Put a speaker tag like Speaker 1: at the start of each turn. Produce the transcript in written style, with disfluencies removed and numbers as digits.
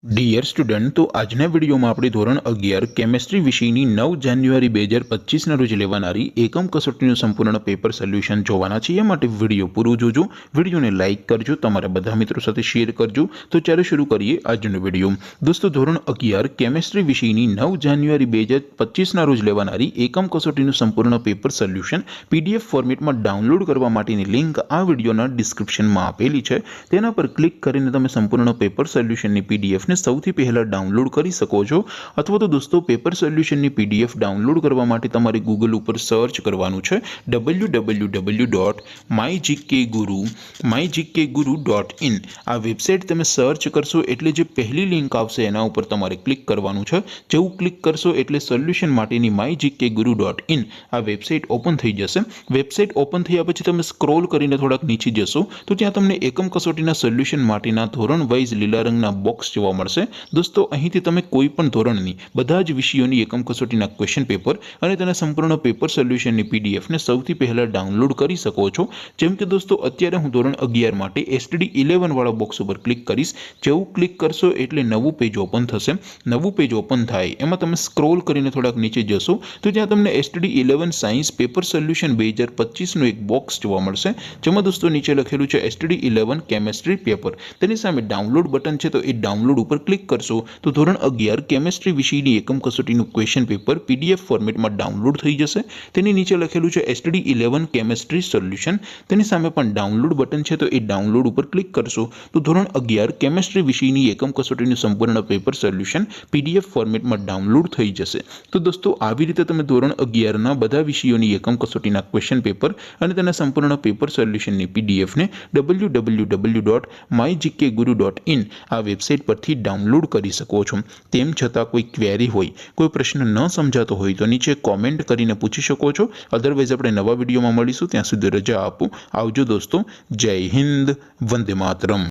Speaker 1: Dear student, તો આજના વિડીયોમાં આપણે ધોરણ 11 કેમેસ્ટ્રી વિષયની 9 જાન્યુઆરી 2025ના રોજ લેવાનારી એકમ કસોટીનું સંપૂર્ણ પેપર સોલ્યુશન જોવાના છીએ। માટે વિડીયો પૂરો જોજો, વિડીયોને લાઇક કરજો, તમારા બધા મિત્રો સાથે શેર કરજો। તો ચાલો શરૂ કરીએ આજનો વિડીયો। દોસ્તો, ધોરણ 11 કેમેસ્ટ્રી વિષયની 9 જાન્યુઆરી 2025ના રોજ લેવાનારી એકમ કસોટીનું સંપૂર્ણ પેપર સોલ્યુશન પીડીએફ ફોર્મેટમાં ડાઉનલોડ કરવા માટેની લિંક આ વિડીયોના ડિસ્ક્રિપ્શનમાં આપેલી છે। તેના પર ક્લિક કરીને તમે સંપૂર્ણ પેપર સોલ્યુશનની પીડીએફ સૌથી પહેલા ડાઉનલોડ કરી શકો છો। અથવા તો દોસ્તો, પેપર સોલ્યુશનની પીડીએફ ડાઉનલોડ કરવા માટે તમારે ગૂગલ ઉપર સર્ચ કરવાનું છે www.mygkguru.in। આ વેબસાઇટ તમે સર્ચ કરશો એટલે જે પહેલી લિંક આવશે એના ઉપર તમારે ક્લિક કરવાનું છે। જેવું ક્લિક કરશો એટલે સોલ્યુશન માટેની mygkguru.in આ વેબસાઇટ ઓપન થઈ જશે। વેબસાઇટ ઓપન થયા પછી તમે સ્ક્રોલ કરીને થોડાક નીચે જશો તો ત્યાં તમને એકમ કસોટીના સોલ્યુશન માટેના ધોરણ વાઇઝ લીલા રંગના બોક્સ જોવા મળશે। દોસ્તો, અહીંથી તમે કોઈ પણ ધોરણની બધા જ વિષયોની એકમ કસોટીના ક્વેશ્ચન પેપર અને તેના સંપૂર્ણ પેપર સોલ્યુશનની પીડીએફને સૌથી પહેલા ડાઉનલોડ કરી શકો છો। જેમ કે દોસ્તો, અત્યારે હું ધોરણ 11 માટે STD 11 વાળા બોક્સ ઉપર ક્લિક કરીશ। જેવું ક્લિક કરશો એટલે નવું પેજ ઓપન થશે। નવું પેજ ઓપન થાય એમાં તમે સ્ક્રોલ કરીને થોડાક નીચે જશો તો ત્યાં તમને STD 11 સાયન્સ પેપર સોલ્યુશન 2025નું એક બોક્સ જોવા મળશે, જેમાં દોસ્તો નીચે લખેલું છે STD 11 કેમેસ્ટ્રી પેપર। તેની સામે ડાઉનલોડ બટન છે, તો એ ડાઉનલોડ ઉપર ક્લિક કરશો તો ધોરણ 11 કેમેસ્ટ્રી વિષયની એકમ કસોટીનું ક્વેશ્ચન પેપર પીડીએફ ફોર્મેટમાં ડાઉનલોડ થઈ જશે। તેની નીચે લખેલું છે STD 11 કેમેસ્ટ્રી સોલ્યુશન। તેની સામે પણ ડાઉનલોડ બટન છે, તો એ ડાઉનલોડ ઉપર ક્લિક કરશો તો ધોરણ 11 કેમેસ્ટ્રી વિષયની એકમ કસોટીનું સંપૂર્ણ પેપર સોલ્યુશન પીડીએફ ફોર્મેટમાં ડાઉનલોડ થઈ જશે। તો દોસ્તો, આવી રીતે તમે ધોરણ 11ના બધા વિષયોની એકમ કસોટીના ક્વેશ્ચન પેપર અને તેના સંપૂર્ણ પેપર સોલ્યુશનની પીડીએફને www.mygkguru.in આ વેબસાઇટ પરથી ડાઉનલોડ કરી શકો છો। તેમ છતાં કોઈ ક્વેરી હોય, કોઈ પ્રશ્ન ન સમજાતો હોય તો નીચે કોમેન્ટ કરીને પૂછી શકો છો। અધરવાઇઝ આપણે નવા વિડીયોમાં મળીશું, ત્યાં સુધી રજા આપો। આવજો દોસ્તો, જય હિન્દ, વંદે માતરમ।